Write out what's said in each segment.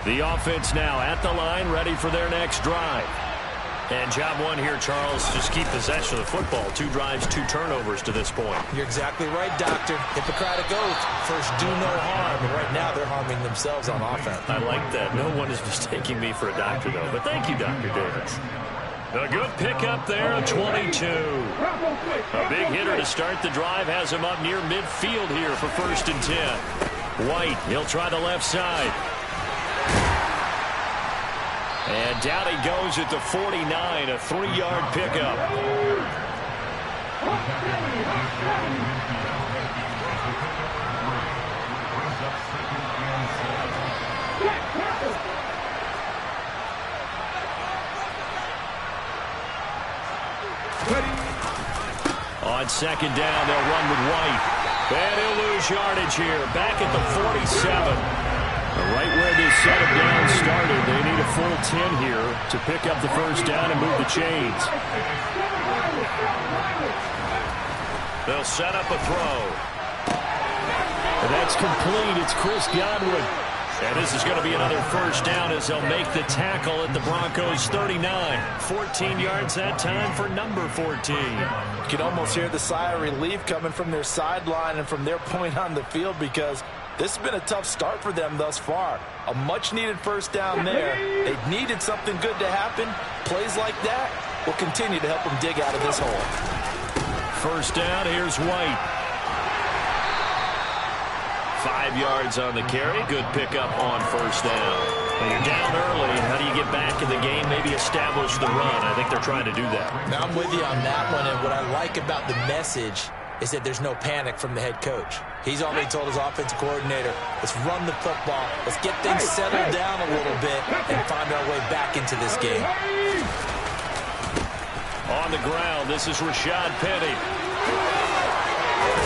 The offense now at the line, ready for their next drive. And job one here, Charles, just keep possession of the football. 2 drives, 2 turnovers to this point. You're exactly right, Doctor. Hippocratic oath. First, do no harm. And right now, they're harming themselves on offense. I like that. No one is mistaking me for a doctor, though. But thank you, Dr. Davis. A good pickup there, a 22. A big hitter to start the drive has him up near midfield here for 1st and 10. White, he'll try the left side. And down he goes at the 49, a 3-yard pickup. On 2nd down, they'll run with White. And he'll lose yardage here. Back at the 47. Right where this set him down started, they need a full 10 here to pick up the 1st down and move the chains. They'll set up a throw. And that's complete. It's Chris Godwin. And this is going to be another 1st down as they'll make the tackle at the Broncos' 39. 14 yards that time for number 14. You can almost hear the sigh of relief coming from their sideline and from their point on the field, because this has been a tough start for them thus far. A much-needed 1st down there. They needed something good to happen. Plays like that will continue to help them dig out of this hole. 1st down, here's White. 5 yards on the carry. Good pickup on 1st down. When you're down early, how do you get back in the game? Maybe establish the run. I think they're trying to do that. Now, I'm with you on that one, and what I like about the message is that there's no panic from the head coach. He's already told his offensive coordinator, let's run the football, let's get things settled down a little bit and find our way back into this game. On the ground, this is Rashad Penny.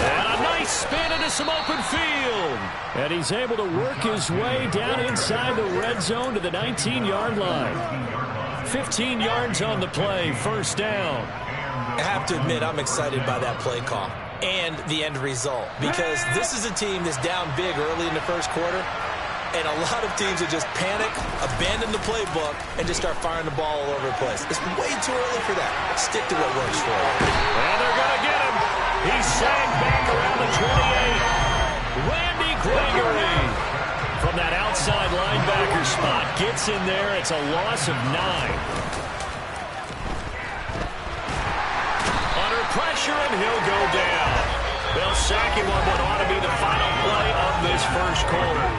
And a nice spin into some open field. And he's able to work his way down inside the red zone to the 19-yard line. 15 yards on the play, 1st down. I have to admit, I'm excited by that play call and the end result, because this is a team that's down big early in the 1st quarter, and a lot of teams will just panic, abandon the playbook, and just start firing the ball all over the place. It's way too early for that. Stick to what works for you. And they're going to get him. He's sagged back around the 28. Randy Gregory from that outside linebacker spot gets in there. It's a loss of 9. Under pressure, and he'll go down. They'll sack him on what ought to be the final play of this 1st quarter.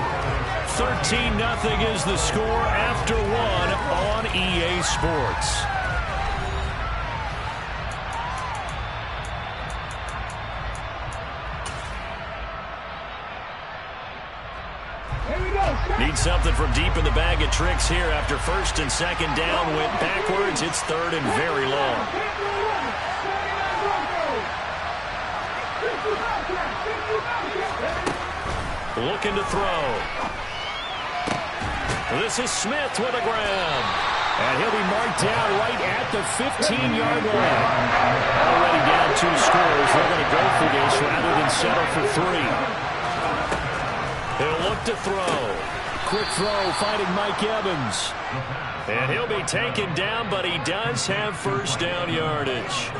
13-0 is the score after 1 on EA Sports. Need something from deep in the bag of tricks here after 1st and 2nd down went backwards. It's 3rd and very long. Looking to throw. This is Smith with the ground. And he'll be marked down right at the 15-yard line. Already down 2 scores. They're going to go for this rather than settle for 3. He'll look to throw. Quick throw, finding Mike Evans. And he'll be taken down, but he does have 1st down yardage.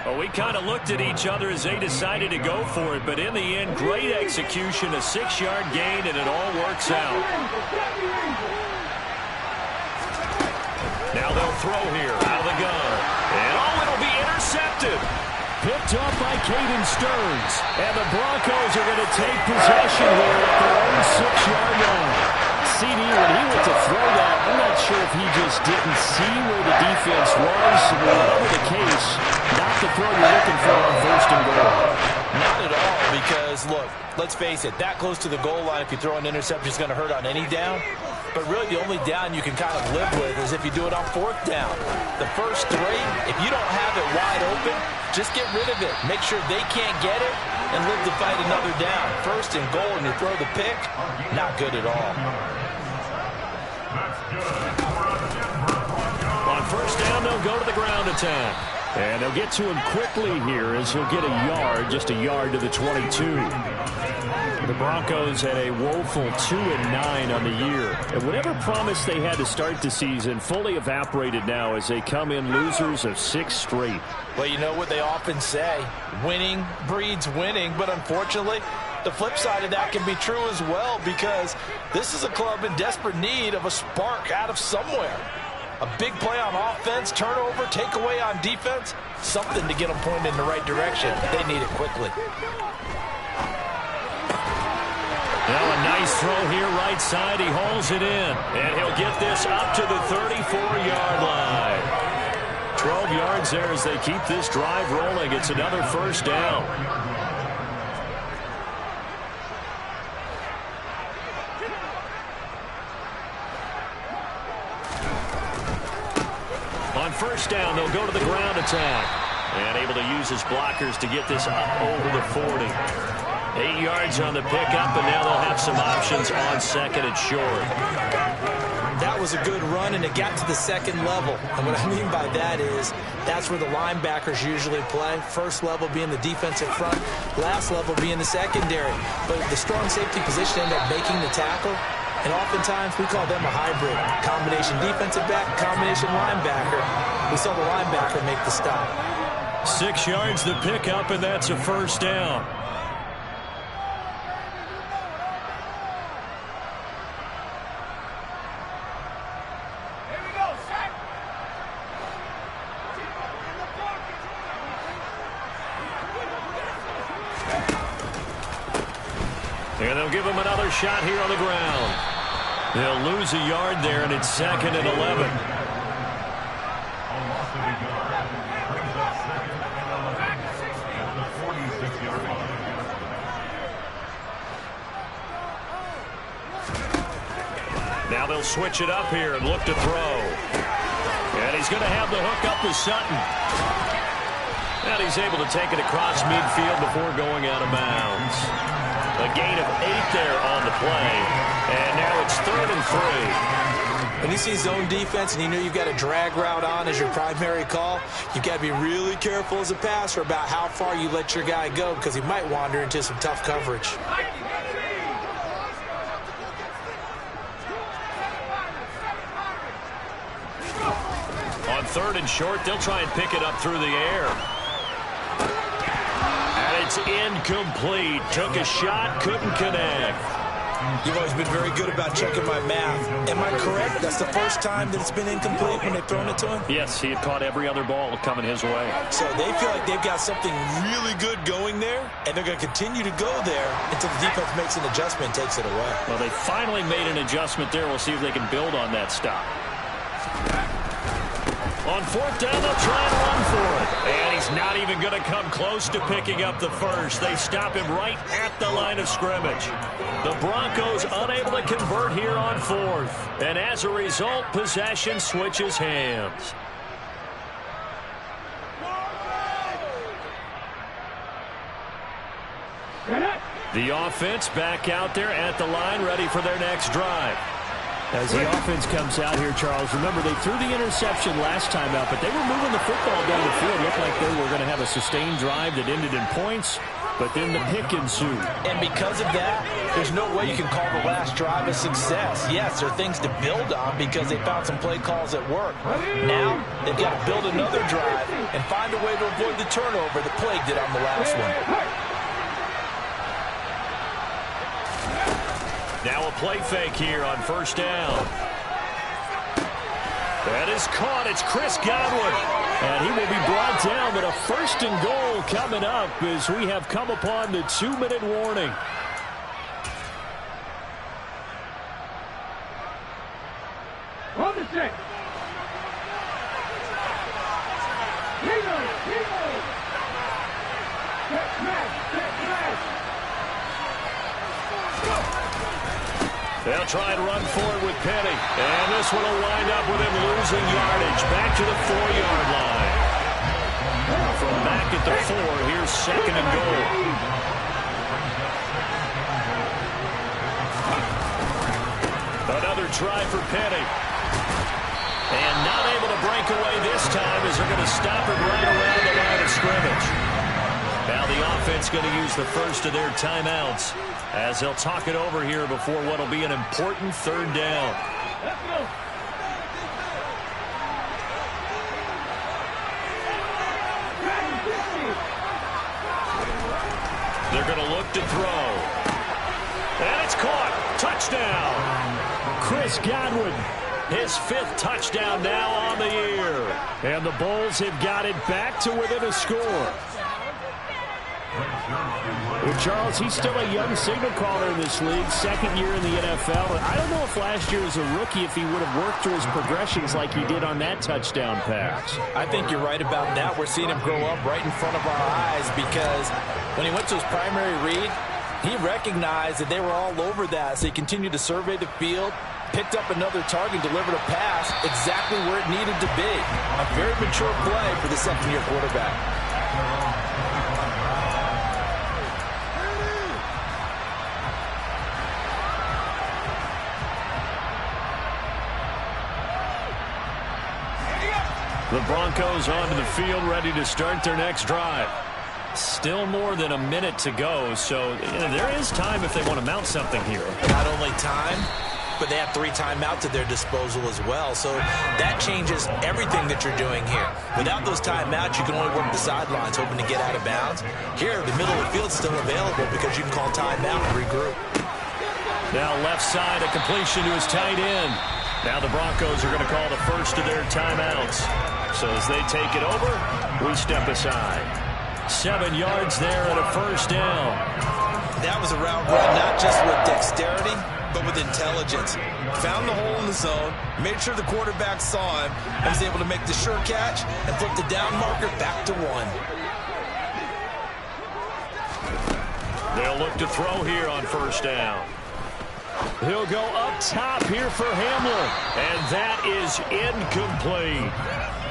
Well, we kind of looked at each other as they decided to go for it, but in the end, great execution, a 6-yard gain, and it all works out. Now they'll throw here out of the gun. And it'll be intercepted. Picked off by Caden Stearns. And the Broncos are going to take possession here at their own 6-yard line. CD, when he went to throw that, I'm not sure if he just didn't see where the defense was. Whatever the case, not the throw you're looking for on 1st and goal. Not at all, because, look, let's face it, that close to the goal line, if you throw an interception, is going to hurt on any down. But really, the only down you can kind of live with is if you do it on 4th down. The first 3, if you don't have it wide open, just get rid of it. Make sure they can't get it and live to fight another down. 1st and goal, and you throw the pick, not good at all. On 1st down, they'll go to the ground attack. And they'll get to him quickly here as he'll get a yard, just a yard to the 22. The Broncos had a woeful 2-9 on the year. And whatever promise they had to start the season fully evaporated now as they come in losers of 6 straight. Well, you know what they often say, winning breeds winning, but unfortunately, the flip side of that can be true as well, because this is a club in desperate need of a spark out of somewhere. A big play on offense, turnover, takeaway on defense, something to get them pointed in the right direction. They need it quickly. Now a nice throw here right side. He hauls it in, and he'll get this up to the 34-yard line. 12 yards there as they keep this drive rolling. It's another first down. On first down, they'll go to the ground attack. And able to use his blockers to get this up over the 40. 8 yards on the pickup, and now they'll have some options on second and short. That was a good run, and it got to the second level. And what I mean by that is that's where the linebackers usually play. First level being the defensive front, last level being the secondary. But the strong safety position ended up making the tackle. And oftentimes we call them a hybrid. Combination defensive back, combination linebacker. We saw the linebacker make the stop. 6 yards the pickup, and that's a first down. And they'll give him another shot here on the ground. They'll lose a yard there, and it's 2nd and 11. Now they'll switch it up here and look to throw. And he's going to have the hook up with Sutton. And he's able to take it across midfield before going out of bounds. A gain of 8 there on the play. And now it's 3rd and 3. When you see zone defense and you know you've got a drag route on as your primary call, you've got to be really careful as a passer about how far you let your guy go, because he might wander into some tough coverage. On 3rd and short, they'll try and pick it up through the air. It's incomplete. Took a shot, couldn't connect. You've always been very good about checking my math. Am I correct? That's the first time that it's been incomplete when they've thrown it to him? Yes, he had caught every other ball coming his way. So they feel like they've got something really good going there, and they're going to continue to go there until the defense makes an adjustment and takes it away. Well, they finally made an adjustment there. We'll see if they can build on that stop. On 4th down, they'll try and run for it. And he's not even going to come close to picking up the first. They stop him right at the line of scrimmage. The Broncos unable to convert here on 4th. And as a result, possession switches hands. The offense back out there at the line, ready for their next drive. As the offense comes out here, Charles, remember they threw the interception last time out, but they were moving the football down the field. Looked like they were going to have a sustained drive that ended in points, but then the pick ensued. And because of that, there's no way you can call the last drive a success. Yes, there are things to build on because they found some play calls at work. Now, they've got to build another drive and find a way to avoid the turnover that plagued it on the last one. Now a play fake here on 1st down. That is caught. It's Chris Godwin. And he will be brought down, but a 1st and goal coming up as we have come upon the 2-minute warning. On the stick. They'll try and run forward with Penny. And this one will wind up with him losing yardage. Back to the 4-yard line. From back at the 4, here's 2nd and goal. Another try for Penny. And not able to break away this time as they're going to stop him right around the line of scrimmage. Now the offense going to use the first of their timeouts as they'll talk it over here before what will be an important third down. Let's go. They're going to look to throw. And it's caught. Touchdown. Chris Godwin, his 5th touchdown now on the year. And the Bulls have got it back to within a score. Well, Charles, he's still a young signal caller in this league, 2nd year in the NFL. But I don't know if last year as a rookie if he would have worked through his progressions like he did on that touchdown pass. I think you're right about that. We're seeing him grow up right in front of our eyes because when he went to his primary read, he recognized that they were all over that, so he continued to survey the field, picked up another target, delivered a pass exactly where it needed to be. A very mature play for the 2nd-year quarterback. The Broncos onto the field, ready to start their next drive. Still more than a minute to go, so there is time if they want to mount something here. Not only time, but they have 3 timeouts at their disposal as well, so that changes everything that you're doing here. Without those timeouts, you can only work the sidelines, hoping to get out of bounds. Here, the middle of the field is still available because you can call timeout and regroup. Now left side, a completion to his tight end. Now the Broncos are going to call the first of their timeouts. So as they take it over, we step aside. 7 yards there and a first down. That was a route run not just with dexterity, but with intelligence. Found the hole in the zone, made sure the quarterback saw him, and was able to make the sure catch and flip the down marker back to 1. They'll look to throw here on first down. He'll go up top here for Hamler, and that is incomplete.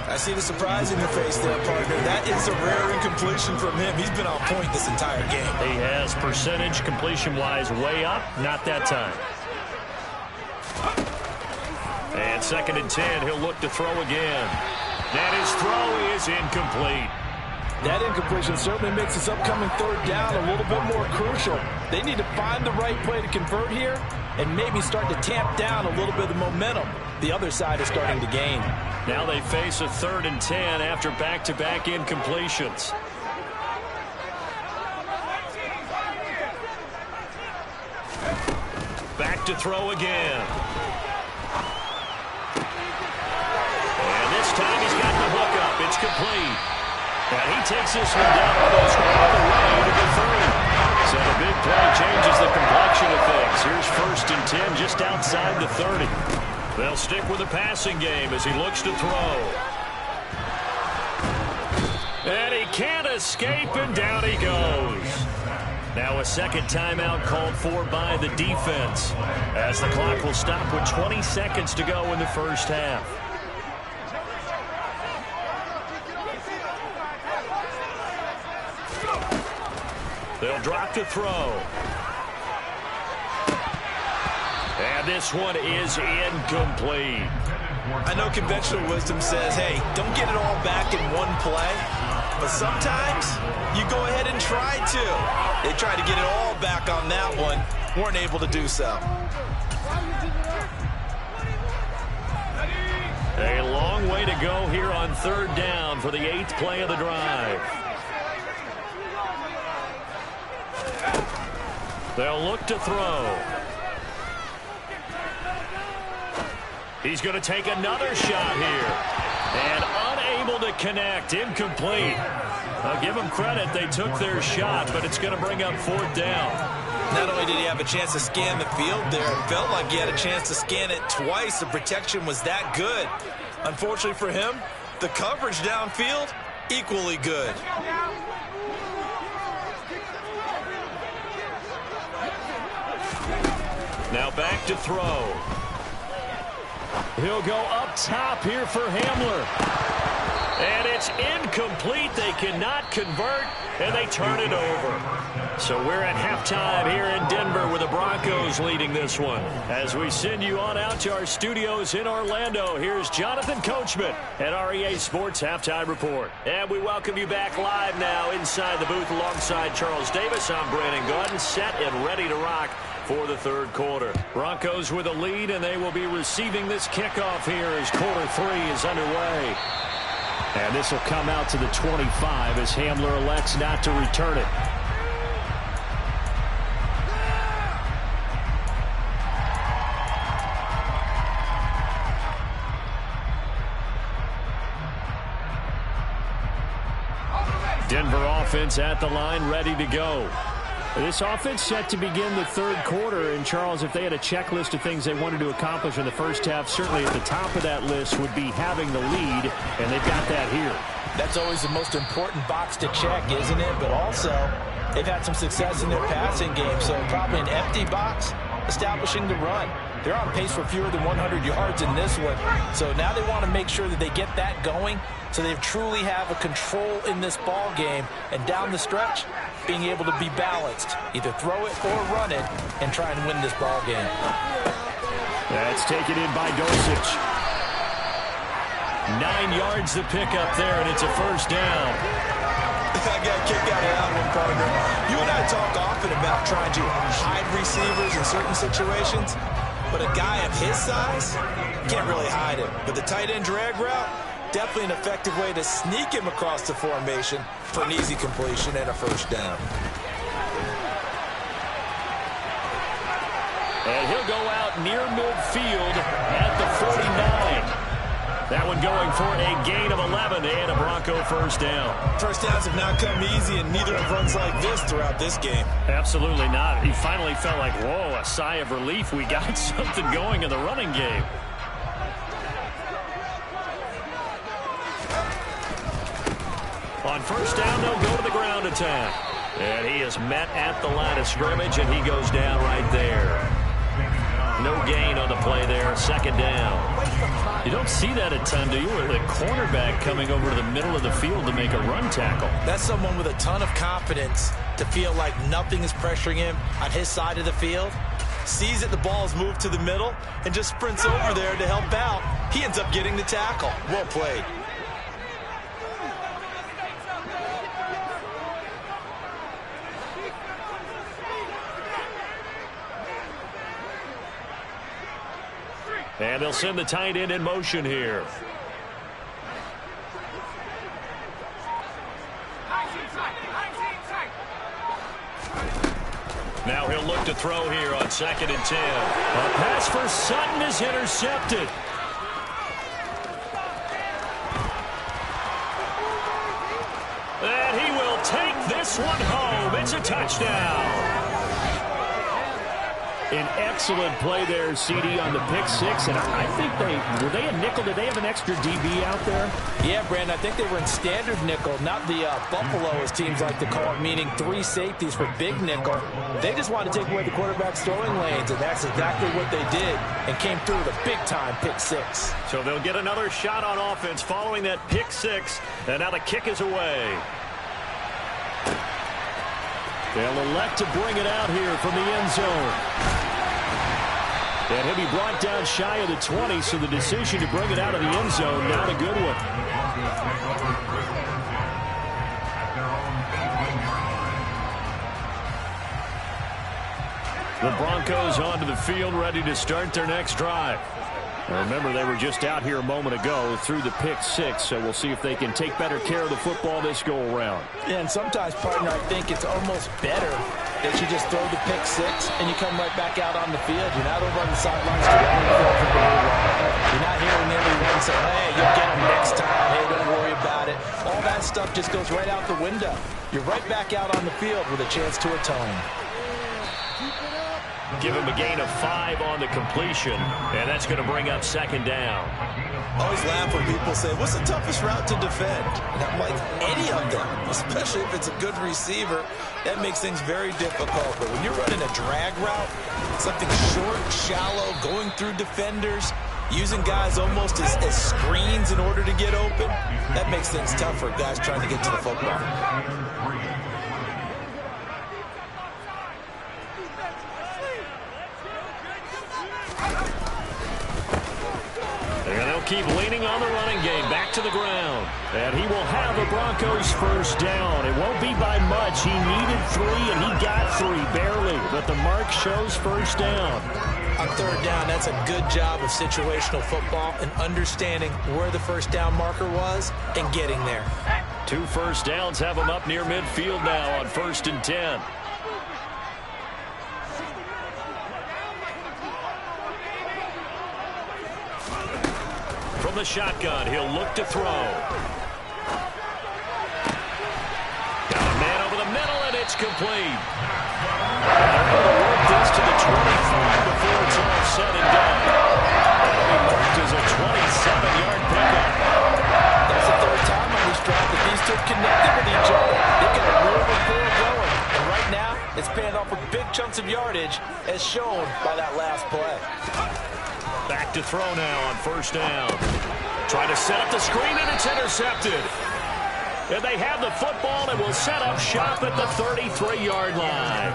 I see the surprise in your face there, partner. That is a rare incompletion from him. He's been on point this entire game. He has percentage completion-wise way up, not that time. And 2nd and 10, he'll look to throw again. And his throw is incomplete. That incompletion certainly makes this upcoming third down a little bit more crucial. They need to find the right play to convert here and maybe start to tamp down a little bit of the momentum the other side is starting to gain. Now they face a 3rd and 10 after back-to-back incompletions. Back to throw again. And this time he's got the hook up. It's complete. And he takes this one down almost all the way to the 30. So the big play changes the complexion of things. Here's 1st and 10 just outside the 30. They'll stick with the passing game as he looks to throw. And he can't escape, and down he goes. Now a 2nd timeout called for by the defense as the clock will stop with 20 seconds to go in the first half. They'll drop to throw. And this one is incomplete. I know conventional wisdom says, hey, don't get it all back in one play. But sometimes you go ahead and try to. They tried to get it all back on that one. Weren't able to do so. A long way to go here on 3rd down for the 8th play of the drive. They'll look to throw. He's going to take another shot here. And unable to connect. Incomplete. I'll give them credit. They took their shot, but it's going to bring up 4th down. Not only did he have a chance to scan the field there, it felt like he had a chance to scan it twice. The protection was that good. Unfortunately for him, the coverage downfield, equally good. Now back to throw. He'll go up top here for Hamler. And it's incomplete. They cannot convert, and they turn it over. So we're at halftime here in Denver with the Broncos leading this one. As we send you on out to our studios in Orlando, here's Jonathan Coachman at REA Sports Halftime Report. And we welcome you back live now inside the booth alongside Charles Davis. I'm Brandon Gordon, set and ready to rock for the third quarter. Broncos with a lead, and they will be receiving this kickoff here as quarter 3 is underway. And this will come out to the 25 as Hamler elects not to return it. Denver offense at the line, ready to go. This offense set to begin the third quarter. And, Charles, if they had a checklist of things they wanted to accomplish in the first half, certainly at the top of that list would be having the lead, and they've got that here. That's always the most important box to check, isn't it? But also, they've had some success in their passing game, so probably an empty box, establishing the run. They're on pace for fewer than 100 yards in this one, so now they want to make sure that they get that going so they truly have a control in this ball game, and down the stretch, being able to be balanced, either throw it or run it, and try and win this ball game. That's taken in by Dosich. 9 yards to pick up there, and it's a first down. I got a kick out of that one, partner. You and I talk often about trying to hide receivers in certain situations, but a guy of his size can't really hide him. But the tight end drag route, definitely an effective way to sneak him across the formation for an easy completion and a first down. And he'll go out near midfield at the 49. That one going for a gain of 11 and a Bronco first down. First downs have not come easy, and neither have runs like this throughout this game. Absolutely not. He finally felt like, whoa, a sigh of relief. We got something going in the running game. On first down, they'll go to the ground attack. And he is met at the line of scrimmage, and he goes down right there. No gain on the play there, second down. You don't see that a ton, do you? With a cornerback coming over to the middle of the field to make a run tackle. That's someone with a ton of confidence to feel like nothing is pressuring him on his side of the field. Sees that the ball is moved to the middle and just sprints over there to help out. He ends up getting the tackle. Well played. And they'll send the tight end in motion here. Now he'll look to throw here on 2nd and 10. A pass for Sutton is intercepted. And he will take this one home. It's a touchdown. An excellent play there, CD, on the pick six. And I think were they a nickel? Did they have an extra DB out there? Yeah, Brandon, I think they were in standard nickel, not the Buffalo, as teams like to call it, meaning 3 safeties for big nickel. They just wanted to take away the quarterback's throwing lanes, and that's exactly what they did, and came through with a big-time pick six. So they'll get another shot on offense following that pick six, and now the kick is away. They'll elect to bring it out here from the end zone. And he'll be brought down shy of the 20, so the decision to bring it out of the end zone, not a good one. The Broncos onto the field, ready to start their next drive. Now remember, they were just out here a moment ago through the pick six, so we'll see if they can take better care of the football this go-around. Yeah, and sometimes, partner, I think it's almost better that you just throw the pick six and you come right back out on the field. You're not over on the sidelines to run the field for goal. You're not hearing everyone say, hey, you'll get them next time. Hey, don't worry about it. All that stuff just goes right out the window. You're right back out on the field with a chance to atone. Give him a gain of 5 on the completion, and that's going to bring up 2nd down. I always laugh when people say, what's the toughest route to defend? And I'm like, any of them, especially if it's a good receiver. That makes things very difficult. But when you're running a drag route, something short, shallow, going through defenders, using guys almost as screens in order to get open, that makes things tough for guys trying to get to the football. keep leaning on the running game. Back to the ground. And he will have the Broncos first down. It won't be by much. He needed 3, and he got 3, barely. But the mark shows first down. On third down, that's a good job of situational football and understanding where the first down marker was and getting there. 2 first downs have him up near midfield now on 1st and 10. From the shotgun, he'll look to throw. Got a man over the middle, and it's complete. They're going to work this to the 25 before it's all said and done. That'll be marked as a 27-yard pickup. That's the third time on this drive that these two connected with each other. They've got a real rapport going. And right now, it's paying off with big chunks of yardage, as shown by that last play. Back to throw now on 1st down. Trying to set up the screen, and it's intercepted. And they have the football and will set up shop at the 33-yard line.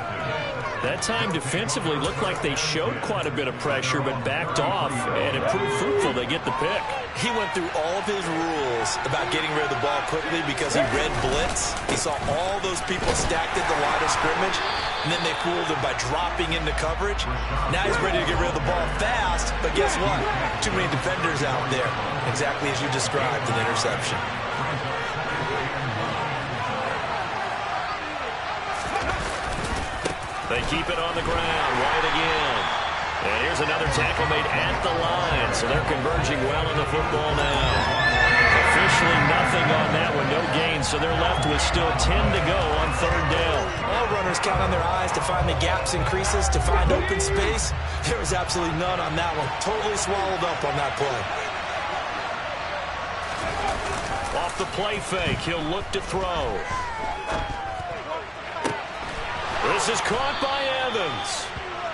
That time defensively looked like they showed quite a bit of pressure but backed off, and it proved fruitful. They get the pick. He went through all of his rules about getting rid of the ball quickly because he read blitz. He saw all those people stacked at the line of scrimmage, and then they fooled him by dropping into coverage. Now he's ready to get rid of the ball fast, but guess what? Too many defenders out there. Exactly as you described, an interception. They keep it on the ground. White again. And here's another tackle made at the line. So they're converging well on the football now. Officially nothing on that one. No gain. So they're left with still 10 to go on 3rd down. All runners count on their eyes to find the gaps and creases, to find open space. There was absolutely none on that one. Totally swallowed up on that play. Off the play fake. He'll look to throw. This is caught by Evans.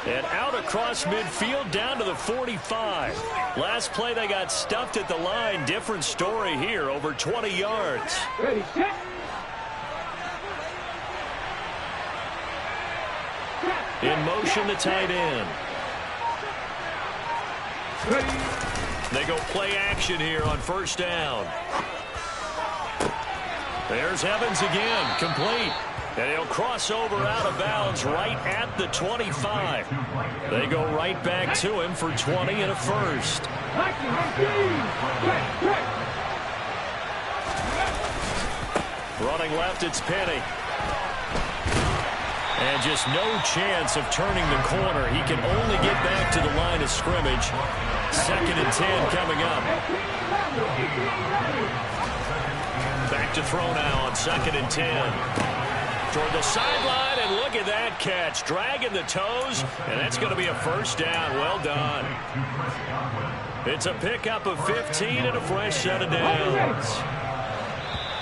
And out across midfield down to the 45. Last play they got stuffed at the line. Different story here. Over 20 yards. Ready, set. In motion, the tight end. Ready. They go play action here on 1st down. There's Evans again. Complete. And he'll cross over out of bounds right at the 25. They go right back to him for 20 and a first. Running left, it's Penny. And just no chance of turning the corner. He can only get back to the line of scrimmage. 2nd and 10 coming up. Back to throw now on 2nd and 10. Toward the sideline, and look at that catch. Dragging the toes, and that's going to be a first down. Well done. It's a pickup of 15 and a fresh set of downs.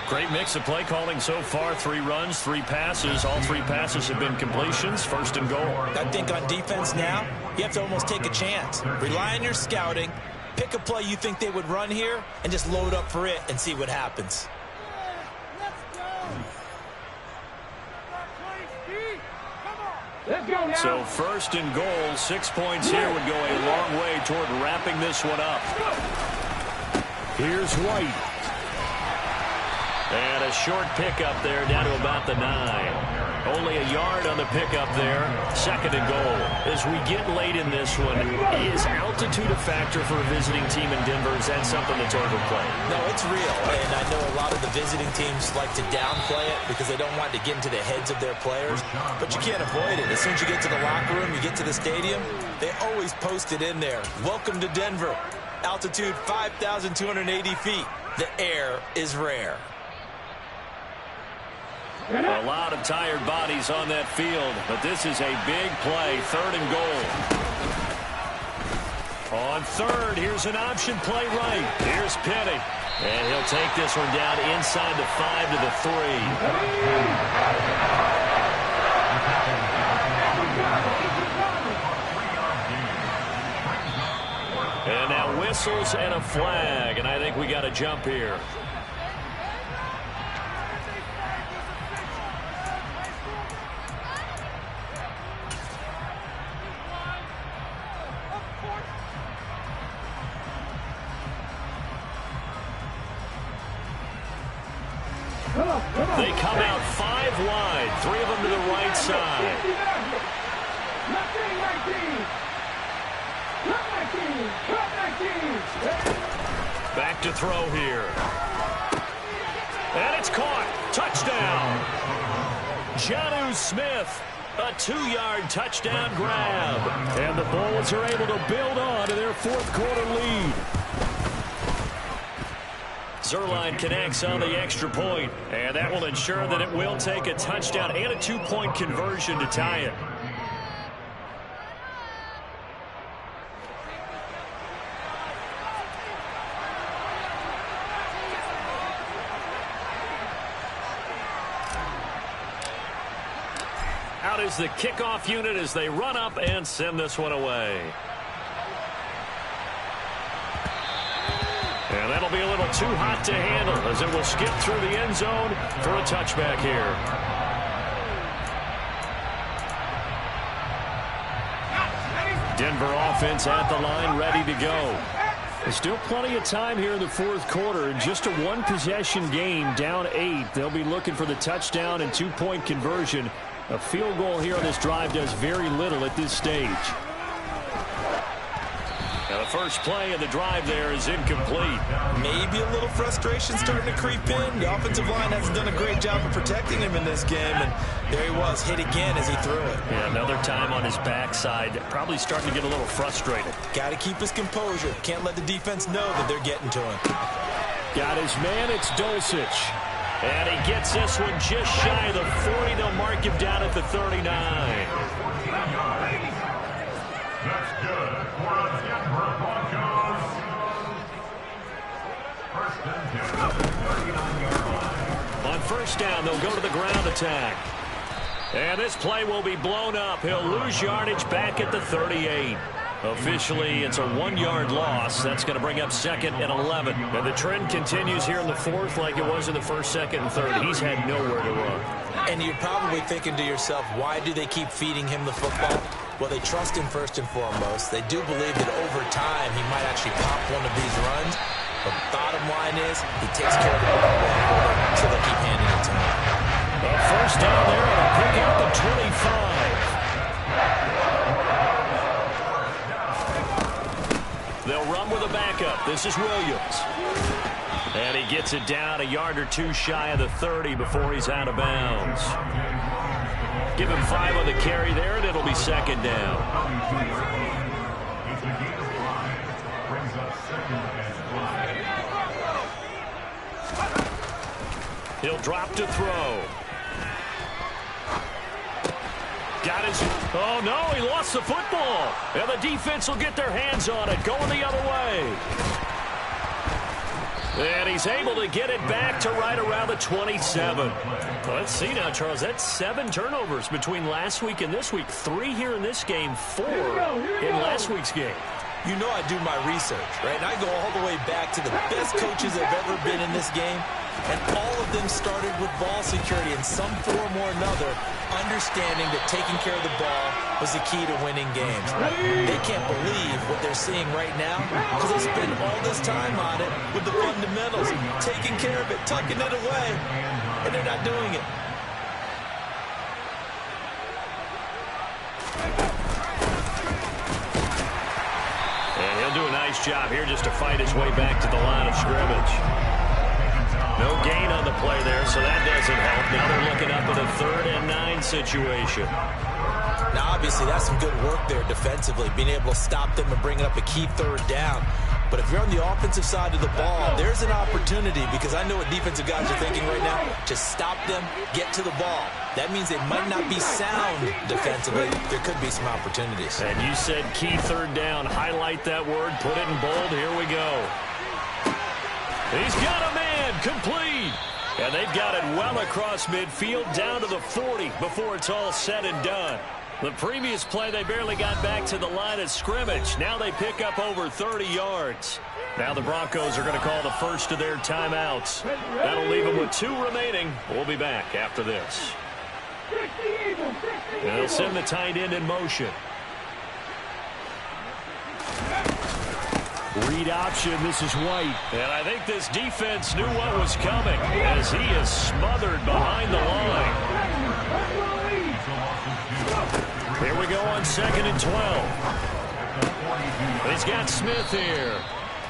Great mix of play calling so far. 3 runs, 3 passes. All 3 passes have been completions. 1st and goal. I think on defense now, you have to almost take a chance. Rely on your scouting. Pick a play you think they would run here, and just load up for it and see what happens. Let's go now. So 1st and goal, 6 points here would go a long way toward wrapping this one up. Here's White. And a short pickup there down to about the 9. Only a yard on the pickup there. 2nd and goal. As we get late in this one, is altitude a factor for a visiting team in Denver? Is that something that's overplayed? No, it's real. And I know a lot of the visiting teams like to downplay it because they don't want to get into the heads of their players. But you can't avoid it. As soon as you get to the locker room, you get to the stadium, they always post it in there. Welcome to Denver. Altitude 5,280 feet. The air is rare. A lot of tired bodies on that field, but this is a big play. 3rd and goal. On 3rd, here's an option play right. Here's Penny. And he'll take this one down inside the 5 to the 3. And now whistles and a flag, and I think we got a jump here. They come out 5 wide, 3 of them to the right side. Back to throw here. And it's caught. Touchdown. Jonnu Smith, a 2-yard touchdown grab. And the Bulls are able to build on to their 4th quarter lead. Zerline connects on the extra point, and that will ensure that it will take a touchdown and a 2-point conversion to tie it. Out is the kickoff unit as they run up and send this one away. And that'll be a little too hot to handle as it will skip through the end zone for a touchback here. Denver offense at the line, ready to go. There's still plenty of time here in the 4th quarter. Just a 1-possession game, down 8. They'll be looking for the touchdown and 2-point conversion. A field goal here on this drive does very little at this stage. Now the first play of the drive there is incomplete. Maybe a little frustration starting to creep in. The offensive line hasn't done a great job of protecting him in this game, and there he was, hit again as he threw it. Yeah, another time on his backside, probably starting to get a little frustrated. Got to keep his composure. Can't let the defense know that they're getting to him. Got his man, it's Dulcich. And he gets this one just shy of the 40. They'll mark him down at the 39. That's good for the Denver Broncos. First and 10 at the 39-yard line. On first down, they'll go to the ground attack. And this play will be blown up. He'll lose yardage back at the 38. Officially, it's a 1-yard loss. That's going to bring up 2nd and 11. And the trend continues here in the 4th like it was in the 1st, 2nd, and 3rd. He's had nowhere to run. And you're probably thinking to yourself, why do they keep feeding him the football? Well, they trust him first and foremost. They do believe that over time he might actually pop one of these runs. But bottom line is he takes care of the ball well, so they'll keep handing it to him. First down there, and a pick out the 25. They'll run with a backup. This is Williams. And he gets it down a yard or 2 shy of the 30 before he's out of bounds. Give him 5 on the carry there, and it'll be 2nd down. He'll drop to throw. Got his... Oh, no, he lost the football. And the defense will get their hands on it, going the other way. And he's able to get it back to right around the 27. Let's see now, Charles. That's 7 turnovers between last week and this week. 3 here in this game, 4 in last week's game. You know I do my research, right? And I go all the way back to the best coaches that have ever been in this game. And all of them started with ball security in some form or another, understanding that taking care of the ball was the key to winning games. They can't believe what they're seeing right now because they spend all this time on it with the fundamentals, taking care of it, tucking it away, and they're not doing it. And he'll do a nice job here just to fight his way back to the line of scrimmage. No gain on the play there, so that doesn't help. Now they're looking up at a 3rd and 9 situation. Now, obviously, that's some good work there defensively, being able to stop them and bring up a key 3rd down. But if you're on the offensive side of the ball, there's an opportunity because I know what defensive guys are thinking right now. Just stop them, get to the ball. That means they might not be sound defensively. There could be some opportunities. And you said key 3rd down. Highlight that word. Put it in bold. Here we go. He's got a man, complete. And they've got it well across midfield down to the 40 before it's all said and done. The previous play, they barely got back to the line of scrimmage. Now they pick up over 30 yards. Now the Broncos are going to call the first of their timeouts. That'll leave them with 2 remaining. We'll be back after this. And they'll send the tight end in motion. Read option, this is White. And I think this defense knew what was coming as he is smothered behind the line. Here we go on 2nd and 12. He's got Smith here.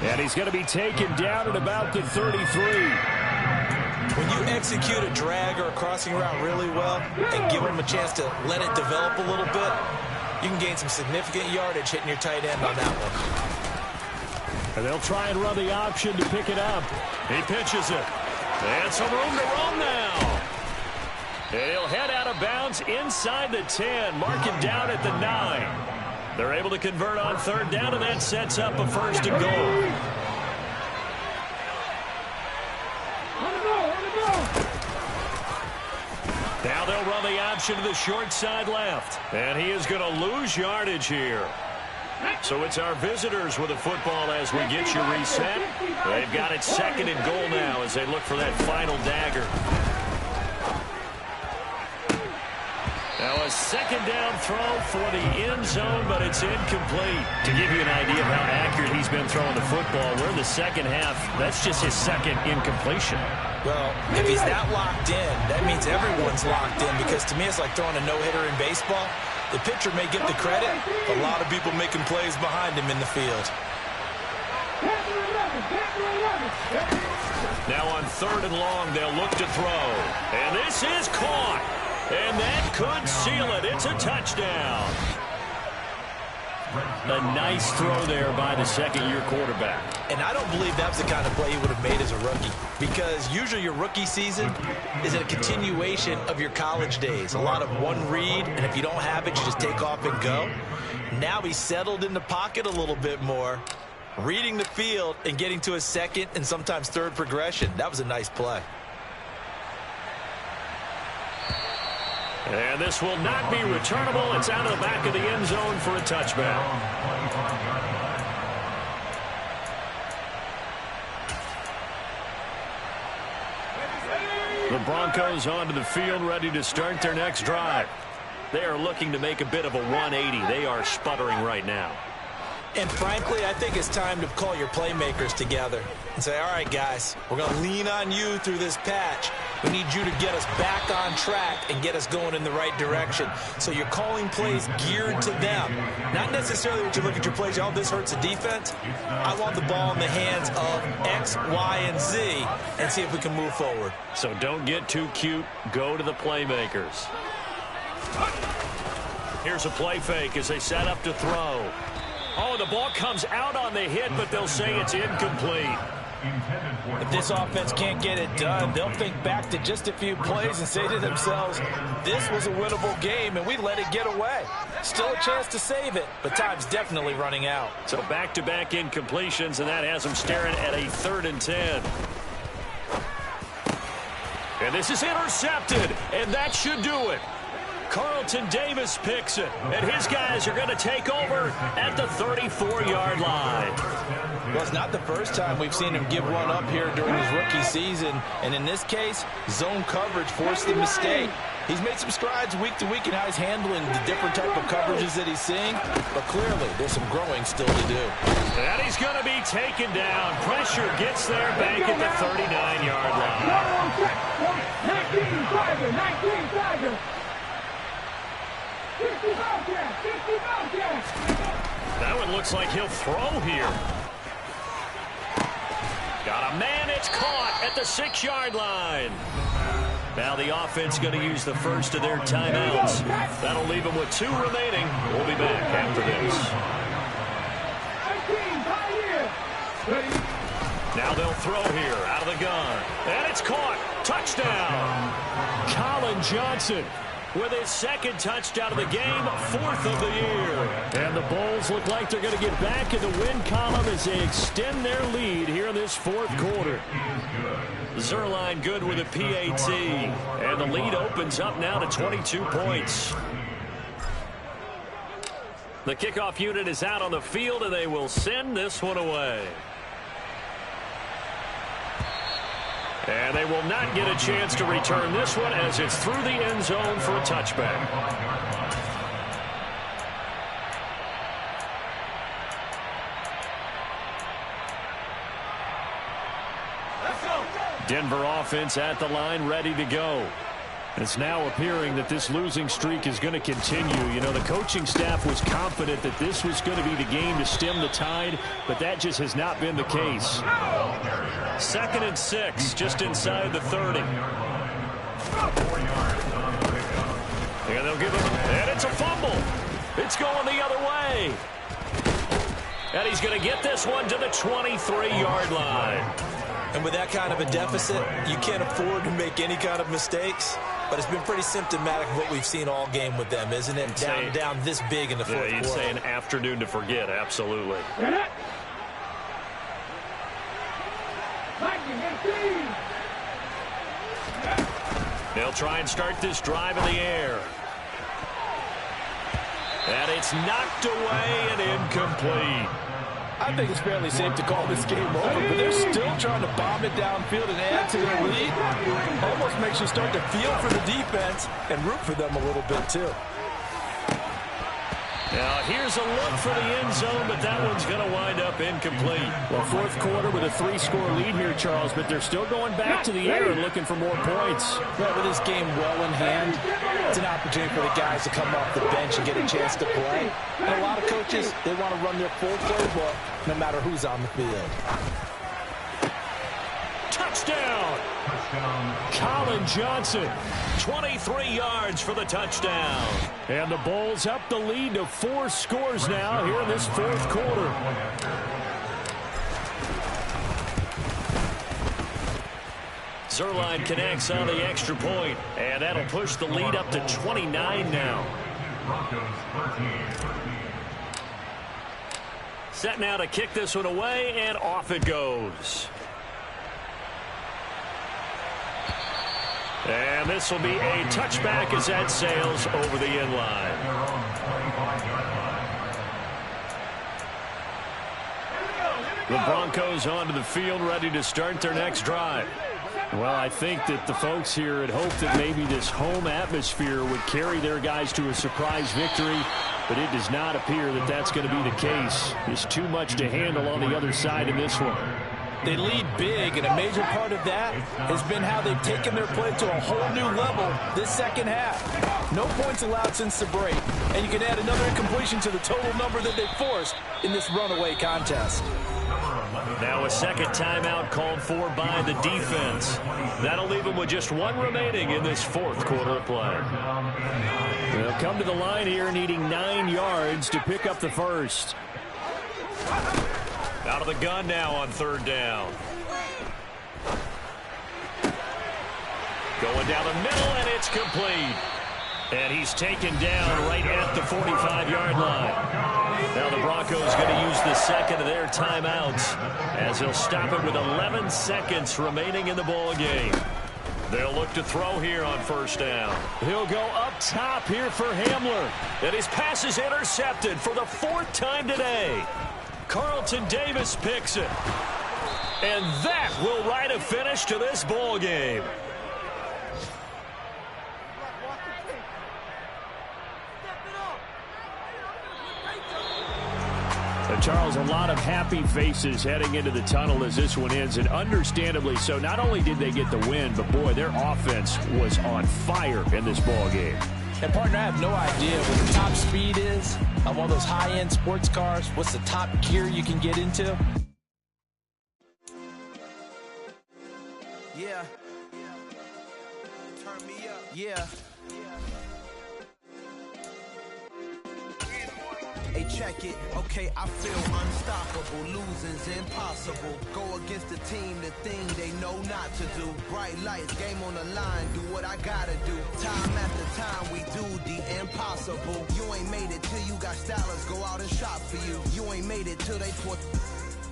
And he's going to be taken down at about the 33. When you execute a drag or a crossing route really well and give them a chance to let it develop a little bit, you can gain some significant yardage hitting your tight end on that one. And they'll try and run the option to pick it up. He pitches it. And some room to roam now. And he'll head out of bounds inside the 10, marking down at the 9. They're able to convert on 3rd down, and that sets up a 1st and goal. Now they'll run the option to the short side left. And he is going to lose yardage here. So it's our visitors with the football as we get you reset. They've got it 2nd and goal now as they look for that final dagger. Now a 2nd down throw for the end zone, but it's incomplete. To give you an idea of how accurate he's been throwing the football, we're in the 2nd half. That's just his 2nd incompletion. Well, if he's that locked in, that means everyone's locked in, because to me it's like throwing a no-hitter in baseball. The pitcher may get the credit, a lot of people making plays behind him in the field. Now on 3rd and long, they'll look to throw. And this is caught. And that could seal it. It's a touchdown. A nice throw there by the 2nd-year quarterback. And I don't believe that's the kind of play he would have made as a rookie, because usually your rookie season is a continuation of your college days. A lot of one read, and if you don't have it, you just take off and go. Now he's settled in the pocket a little bit more, reading the field and getting to his 2nd and sometimes 3rd progression. That was a nice play. And this will not be returnable. It's out of the back of the end zone for a touchback. The Broncos onto the field, ready to start their next drive. They are looking to make a bit of a 180. They are sputtering right now. And frankly, I think it's time to call your playmakers together and say, all right, guys, we're going to lean on you through this patch. We need you to get us back on track and get us going in the right direction. So you're calling plays geared to them. Not necessarily what you look at your plays, oh, this hurts the defense. I want the ball in the hands of X, Y, and Z and see if we can move forward. So don't get too cute. Go to the playmakers. Here's a play fake as they set up to throw. Oh, the ball comes out on the hit, but they'll say it's incomplete. If this offense can't get it done, they'll think back to just a few plays and say to themselves, this was a winnable game, and we let it get away. Still a chance to save it, but time's definitely running out. So back-to-back incompletions, and that has them staring at a 3rd and 10. And this is intercepted, and that should do it. Carlton Davis picks it, and his guys are going to take over at the 34-yard line. Well, it's not the first time we've seen him give one up here during his rookie season, and in this case, zone coverage forced the mistake. He's made some strides week to week in how he's handling the different type of coverages that he's seeing, but clearly there's some growing still to do. And he's going to be taken down. Pressure gets there back at the 39-yard line. 19 Tiger. That one looks like he'll throw here. Got a man, it's caught at the 6-yard line. Now the offense going to use the first of their timeouts. That'll leave them with 2 remaining. We'll be back after this. Now they'll throw here out of the gun. And it's caught. Touchdown. Colin Johnson with his 2nd touchdown of the game, 4th of the year. And the Bulls look like they're going to get back in the win column as they extend their lead here in this 4th quarter. Zerline good with a PAT. And the lead opens up now to 22 points. The kickoff unit is out on the field, and they will send this one away. And they will not get a chance to return this one as it's through the end zone for a touchback. Denver offense at the line, ready to go. It's now appearing that this losing streak is going to continue. You know, the coaching staff was confident that this was going to be the game to stem the tide, but that just has not been the case. 2nd and 6, just inside the 30. And they'll give him, and it's a fumble. It's going the other way. And he's going to get this one to the 23-yard line. And with that kind of a deficit, you can't afford to make any kind of mistakes. But it's been pretty symptomatic of what we've seen all game with them, isn't it? Down this big in the fourth quarter. You'd say an afternoon to forget, absolutely. They'll try and start this drive in the air. And it's knocked away and incomplete. I think it's fairly safe to call this game over, but they're still trying to bomb it downfield and add to their lead. Almost makes you start to feel for the defense and root for them a little bit, too. Now, here's a look for the end zone, but that one's going to wind up incomplete. Well, fourth quarter with a 3-score lead here, Charles, but they're still going back to the air and looking for more points. Well, with this game well in hand, it's an opportunity for the guys to come off the bench and get a chance to play. And a lot of coaches, they want to run their full playbook no matter who's on the field. Touchdown! Colin Johnson, 23 yards for the touchdown. And the Bulls up the lead to 4 scores now here in this fourth quarter. Zerline connects on the extra point, and that'll push the lead up to 29 now. Set now to kick this one away, and off it goes. And this will be a touchback as that sails over the end line. The Broncos onto the field, ready to start their next drive. Well, I think that the folks here had hoped that maybe this home atmosphere would carry their guys to a surprise victory, but it does not appear that that's going to be the case. There's too much to handle on the other side in this one. They lead big, and a major part of that has been how they've taken their play to a whole new level this second half. No points allowed since the break, and you can add another incompletion to the total number that they forced in this runaway contest. Now a second timeout called for by the defense. That'll leave them with just 1 remaining in this fourth quarter of play. They'll come to the line here needing 9 yards to pick up the first. Out of the gun now on 3rd down. Going down the middle, and it's complete. And he's taken down right at the 45-yard line. Now the Broncos going to use the second of their timeouts as they'll stop it with 11 seconds remaining in the ball game. They'll look to throw here on 1st down. He'll go up top here for Hamler. And his pass is intercepted for the 4th time today. Carlton Davis picks it. And that will write a finish to this ball game. And Charles, a lot of happy faces heading into the tunnel as this one ends, and understandably so. Not only did they get the win, but boy, their offense was on fire in this ball game. And, partner, I have no idea what the top speed is on one of those high-end sports cars. What's the top gear you can get into? Yeah. Turn me up. Yeah. Hey, check it. Okay, I feel unstoppable. Losing's impossible. Go against the team, the thing they know not to do. Bright lights, game on the line. Do what I gotta do. Time after time, we do the impossible. You ain't made it till you got stylists go out and shop for you. You ain't made it till they put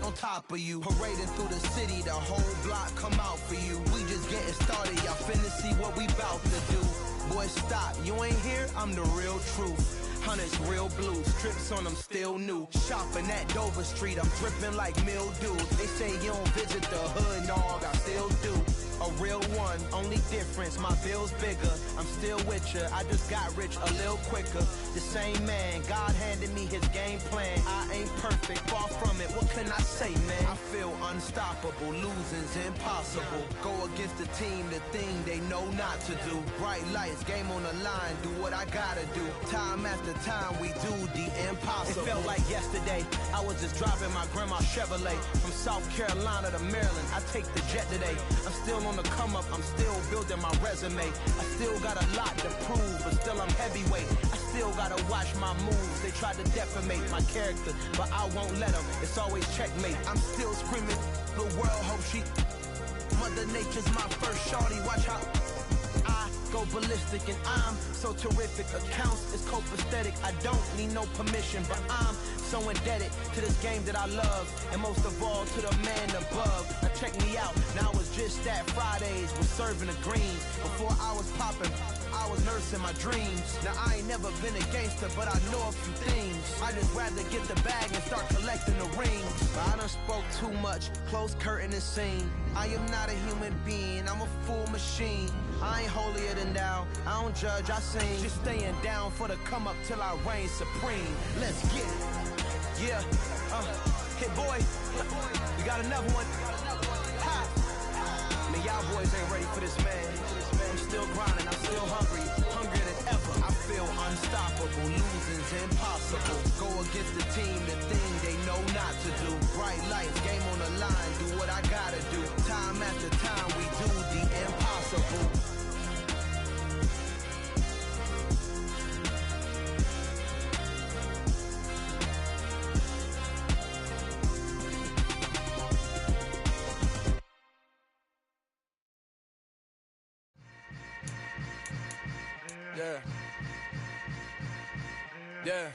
on top of you. Parading through the city, the whole block come out for you. We just getting started. Y'all finna see what we bout to do. Boy, stop. You ain't here? I'm the real truth. Hunters, real blue, strips on them still new. Shopping at Dover Street, I'm dripping like mildew. They say you don't visit the hood, dog, I still do. A real one, only difference, my bill's bigger. I'm still with ya, I just got rich a little quicker. The same man, God handed me his game plan. I ain't perfect, far from it, what can I say, man? I feel unstoppable, losing's impossible. Go against the team, the thing they know not to do. Bright lights, game on the line, do what I gotta do. Time after time, we do the impossible. It felt like yesterday, I was just driving my grandma's Chevrolet. From South Carolina to Maryland, I take the jet today. I'm still on the come up, I'm still building my resume. I still got a lot to prove, but still I'm heavyweight. I still gotta watch my moves, they try to defamate my character, but I won't let them, it's always checkmate. I'm still screaming, the world hope she, Mother Nature's my first shorty, watch how I go ballistic and I'm so terrific. Accounts is copacetic, I don't need no permission, but I'm so indebted to this game that I love, and most of all to the man above. Now check me out, now it's just that Fridays was serving the greens. Before I was popping, I was nursing my dreams. Now I ain't never been a gangster, but I know a few things. I just rather get the bag and start collecting the rings. I done spoke too much, close curtain and scene. I am not a human being, I'm a full machine. I ain't holier than thou, I don't judge, I sing. Just staying down for the come up till I reign supreme. Let's get it. Yeah, hit boy, we got another one. Ha! Man, y'all boys ain't ready for this, man. I'm still grinding, I'm still hungry, hungrier than ever. I feel unstoppable, losing's impossible. Go against the team, the thing they know not to do. Bright lights, game on the line, do what I gotta do. Time after time, we do the impossible. Yeah. Yeah.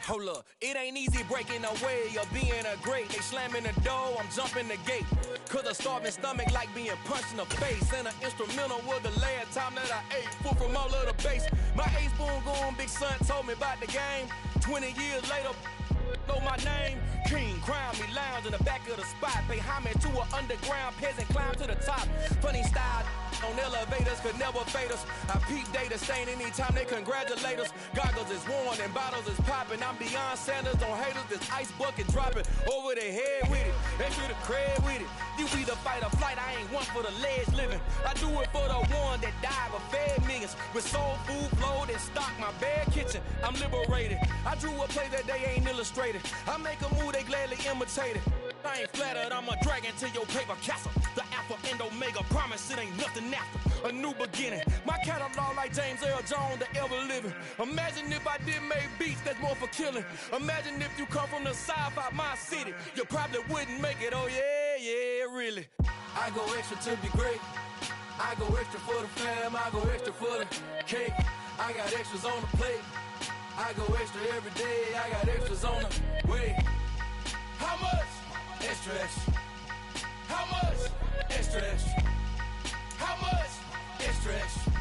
Hold up, it ain't easy breaking away or being a great. They slamming the door, I'm jumping the gate. Cause a starving stomach like being punched in the face. And an instrumental was the last time that I ate food from all of the base. My ace boom goon, big son told me about the game. 20 years later, know my name. King, crown me, lounge in the back of the spot. Pay homage to an underground peasant, climb to the top. Funny style on elevators could never fade us. I peep data stain anytime they congratulate us. Goggles is worn and bottles is popping. I'm beyond Sanders on haters, this ice bucket dropping over their head with it. They feel the cred with it. You either fight or flight, I ain't one for the ledge living. I do it for the one that died but fed millions. With soul food flowed and stocked my bare kitchen. I'm liberated. I drew a play that they ain't illustrated. I make a move they gladly imitated. I ain't flattered, I'm a dragon to your paper castle. The Alpha and Omega, promise it ain't nothing after. A new beginning. My catalog like James Earl Jones, the ever living. Imagine if I did make beats that's more for killing. Imagine if you come from the south out my city. You probably wouldn't make it, oh yeah, really. I go extra to be great. I go extra for the fam, I go extra for the cake. I got extras on the plate. I go extra every day, I got extras on the way. How much? Extra, extra. How much? Extra, extra. How much? Extra, extra.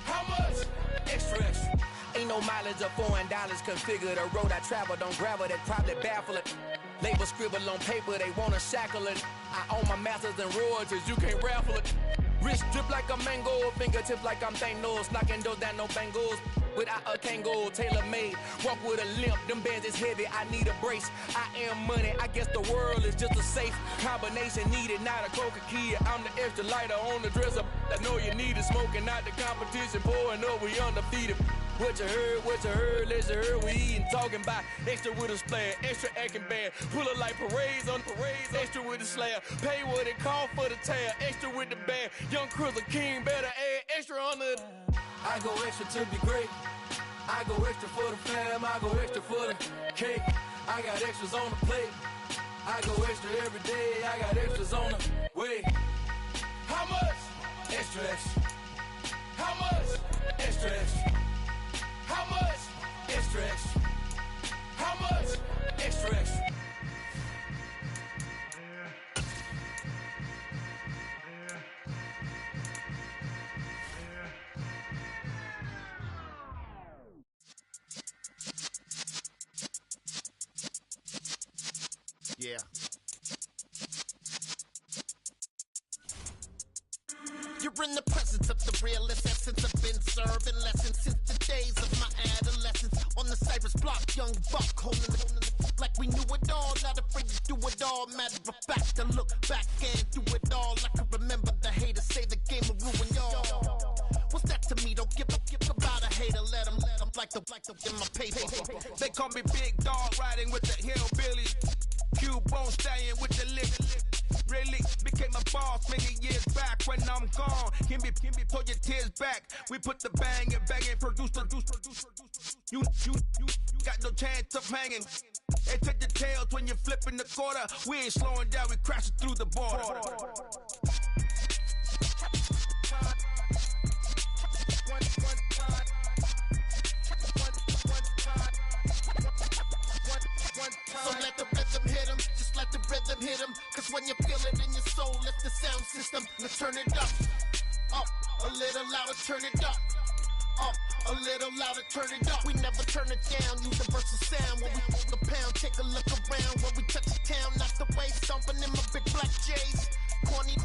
How much? Extra, extra. Ain't no mileage or $4 configure the road I travel. Don't gravel that probably baffle it. Label scribble on paper, they wanna shackle it. I own my masters and royalties, you can't raffle it. Wrist drip like a mango, fingertips like I'm Thanos. Knocking those down, no bangles. Without a Kango, tailor-made. Walk with a limp, them bands is heavy, I need a brace. I am money, I guess the world is just a safe combination needed, not a coca-key. I'm the extra lighter on the dresser. I know you need it, smoking out the competition, pouring up, we undefeated. What you heard, let's you heard, we eating, talking about extra with a splash, extra acting bad. Pull it like parades on parades, extra with the slab. Pay what it cost for the tab, extra with the bag. Young Crizzle King, better add extra on the. I go extra to be great. I go extra for the fam, I go extra for the cake. I got extras on the plate. I go extra every day, I got extras on the way. How much? Extra, extra. How much? Extra, extra. How much? Extra, extra. How much? Extra, extra. Yeah. realest essence have been serving lessons since the days of my adolescence. On the Cypress block, young buck holding it like we knew it all. Not afraid to do it all. Matter of fact, to look back and do it all. I can remember the haters say the game will ruin y'all. What's that to me? Don't give about a hater. Let them like the in my paper. They call me Big Dog, riding with the hillbillies. Q-Bone stallion with the lip. Really became a boss many years back. When I'm gone, can be pull your tears back. We put the bang and produce. You got no chance of hanging. And take the tails when you're flipping the quarter. We ain't slowing down, we crashing through the border. So let the rhythm hit him, just let the rhythm hit him. Cause when you feel it in your soul, lift the sound system. Let's turn it up a little louder, turn it up a little louder, turn it up. We never turn it down, universal sound. When we hold the pound, take a look around. When we touch the town, knock the way, stomping in my big black J's. Corny,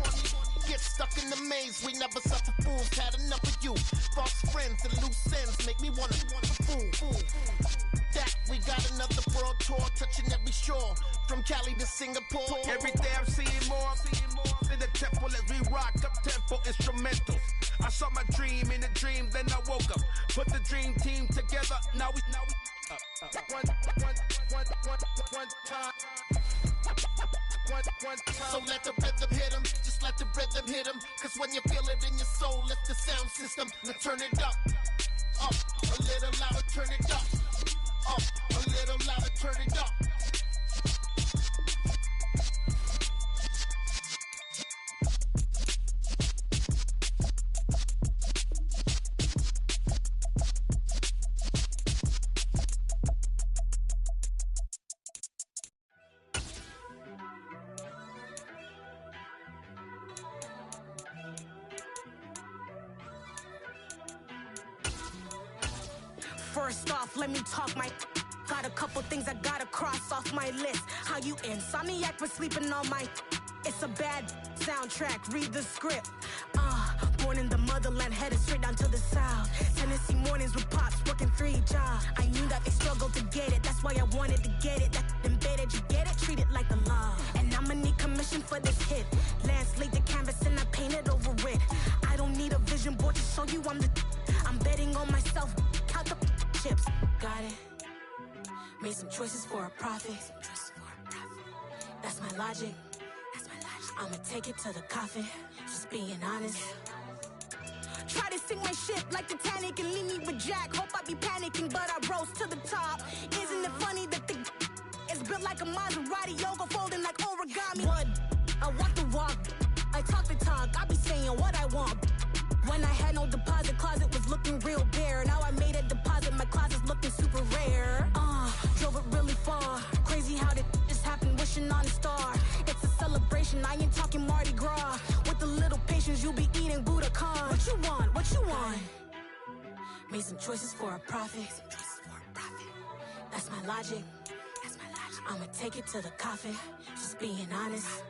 get stuck in the maze. We never suffer fools, had enough of you. False friends and loose ends make me wanna fool. That we got another world tour, touching every shore, from Cali to Singapore. Every day I'm seeing more in the temple as we rock up tempo instrumentals. I saw my dream in a dream, then I woke up. Put the dream team together. Now we one time. So let the rhythm hit him, just let the rhythm hit him. Cause when you feel it in your soul, lift the sound system. Now turn it up a little louder, turn it up a little louder, turn it up. First off, let me talk my. Got a couple things I gotta cross off my list. How you insomniac for sleeping on my. It's a bad soundtrack, read the script. Born in the motherland, headed straight down to the south. Tennessee mornings with pops, working 3 jobs. I knew that they struggled to get it, that's why I wanted to get it. That embedded, you get it, treat it like the law. And I'ma need commission for this hit. Lance laid the canvas and I painted over it. I don't need a vision board to show you I'm betting on myself, count the chips. Got it. Made some choices for a profit. That's my logic. I'ma take it to the coffin. Just being honest. Try to sink my ship like Titanic and leave me with Jack. Hope I be panicking, but I rose to the top. Isn't it funny that the is built like a Maserati, yoga folding like origami? What? I walk the walk. I talk the talk. I be saying what I want. When I had no deposit, closet was looking real bare. Now I made a deposit, my closet's looking super rare. Drove it really far. Crazy how did this happen, wishing on a star. It's a celebration, I ain't talking Mardi Gras. With a little patience, you'll be eating Budokan. What you want? Made some choices for a profit. That's my logic. I'ma take it to the coffin. Just being honest.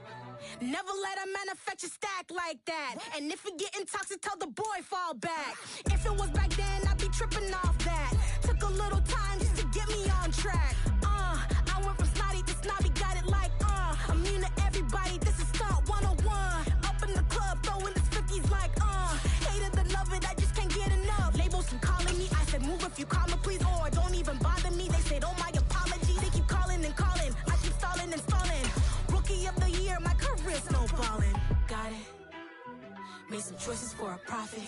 Never let a manufacture stack like that. And if it getting toxic, tell the boy fall back. If it was back then, I'd be tripping off that. Took a little time just to get me on track. I went from snotty to snobby, got it like, I'm immune to everybody, this is stunt 101. Up in the club, throwing the 50s like, hate it, then love it, I just can't get enough. Labels and calling me, I said move if you call me, please, or don't even bother me. They said, oh my apology, they keep calling and calling. I keep stalling and stalling. Rookie of the year, my career snowballing. Got it. Made some choices for a profit.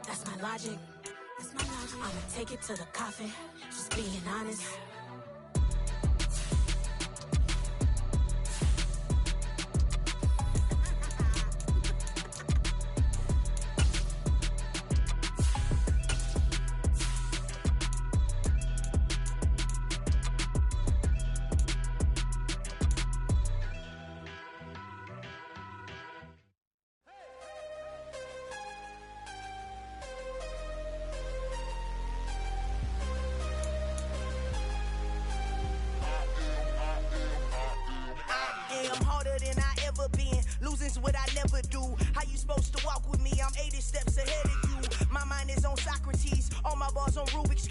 That's my logic. I'ma take it to the coffin. Just being honest. What I never do. How you supposed to walk with me? I'm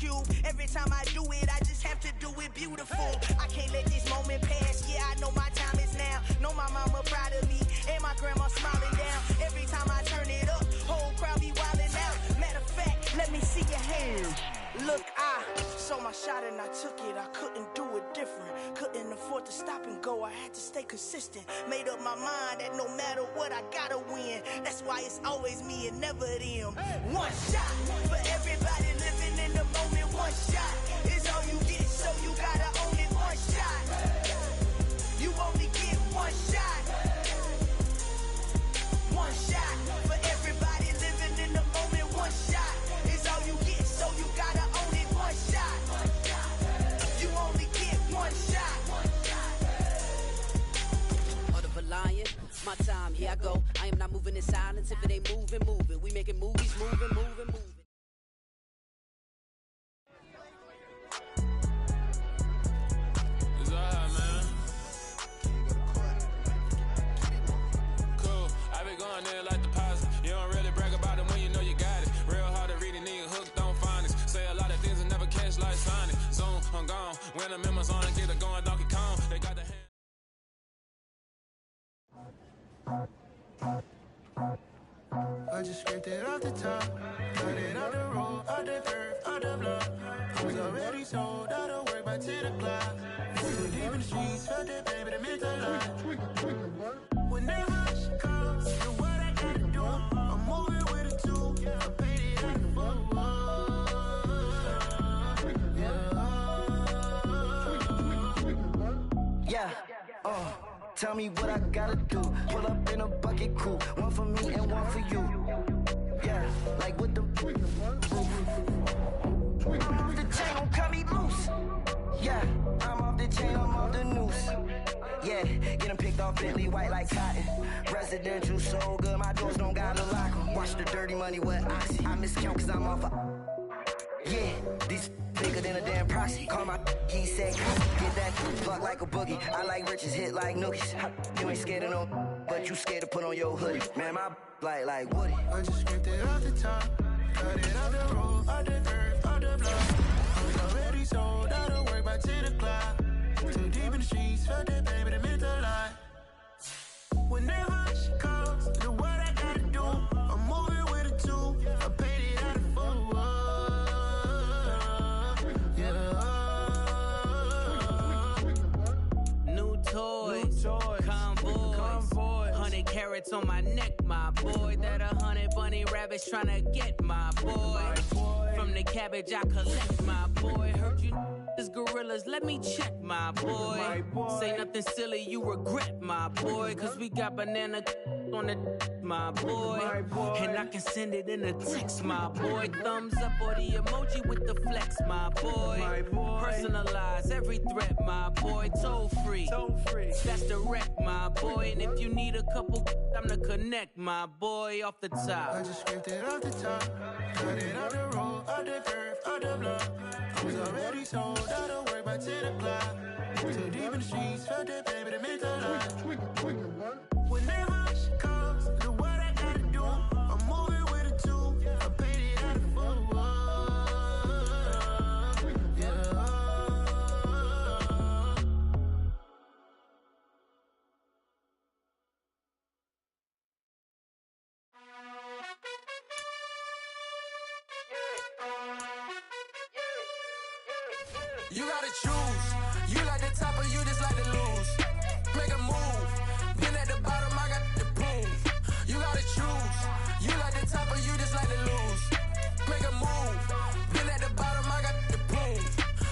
Cube. Every time I do it, I just have to do it beautiful. I can't let this moment pass. Yeah, I know my time is now. Know my mama proud of me, and my grandma smiling down. Every time I turn it up, whole crowd be wildin' out. Matter of fact, let me see your hands. Look, I saw my shot and I took it. I couldn't do it different. Couldn't afford to stop and go. I had to stay consistent. Made up my mind that no matter what, I gotta win. That's why it's always me and never them. One shot for everybody living in the moment. One shot is all you get, so you gotta own it. One shot. You only get one shot. One shot for everybody living in the moment. One shot is all you get, so you gotta own it. One shot. You only get one shot. Order for lion, my time, here I go. I am not moving in silence. If it ain't moving, moving. We making movies, moving, moving, moving. It's alright, man. Cool. I be going there like deposit. You don't really brag about it when you know you got it. Real hard to read a nigga hooked on phonics. Say a lot of things and never catch like Sonic. Zoom, I'm gone. When the members on and get it going Donkey Kong. They got the hand. I just scraped it off the top, cut it out the road, out the curve, out the block. Was already sold, out of work by 10 o'clock. Too deep in the streets, felt that baby, that meant a lot. Whenever she comes, do what I gotta do. I'm moving with a two, I paid it out the full. Yeah, tell me what I gotta do. Pull up in a bucket crew, one for me and one for you. Yeah, like with the roof. I'm off the chain, don't cut me loose. Yeah, I'm off the chain, I'm off the noose. Yeah, getting picked off Bentley white like cotton. Residential so good, my doors don't gotta lock 'em. Watch the dirty money with Oxy. I miscount cause I'm off a. Yeah, these bigger than a damn proxy. Call my he said, get that pluck like a boogie. I like riches, hit like nookies. You ain't scared of no, but you scared to put on your hoodie. Man, my like Woody. I just scraped it off the top, cut it out the road, out the curve, out the block. I was already sold, out of work by 10 o'clock. Too deep in the streets, felt that baby, that meant a lot. Whenever she calls, do what I gotta do. I'm moving with a two, I paid it out the full. Convoy. 100 carats on my neck, my boy. That 100 bunny rabbits tryna get my boy. From the cabbage I collect, my boy. Heard you is gorillas, let me check, my boy. Say nothing silly, you regret, my boy. Cause we got banana on the my boy. And I can send it in a text, my boy. Thumbs up or the emoji with the flex, my boy. Personalize every threat, my boy. Toll free. That's direct, my boy. And if you need a couple, I'm to connect, my boy, off the top. I just scraped it off the top, cut it out the road, out the curve, out the block. I was already sold, out of work by 10 o'clock. Too deep in the streets, felt that baby, that meant a lot. Whenever she calls, do what I gotta do. I'm moving with a two, I paid it out the full. You gotta choose. You like the top or you just like to lose. Make a move. Been at the bottom, I got the proof. You gotta choose. You like the top or you just like to lose. Make a move. Been at the bottom, I got the proof.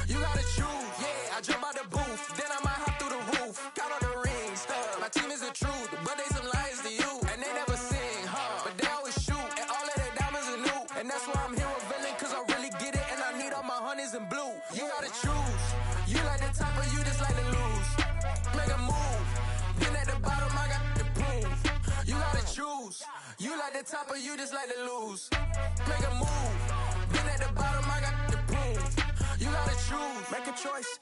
You gotta choose. Yeah, I jump out the booth. Then I might hop through the roof. Count all the rings. My team is the truth, but they some liars to you. And they never sing, but they always shoot. And all of their diamonds are new. And that's why I'm here revealing, cause I really get it. And I need all my honeys in blue. You gotta choose. You like the top or you just like to lose. Make a move. Been at the bottom, I got the proof. You gotta choose. You like the top or you just like to lose. Make a move. Been at the bottom, I got the proof. You gotta choose. Make a choice.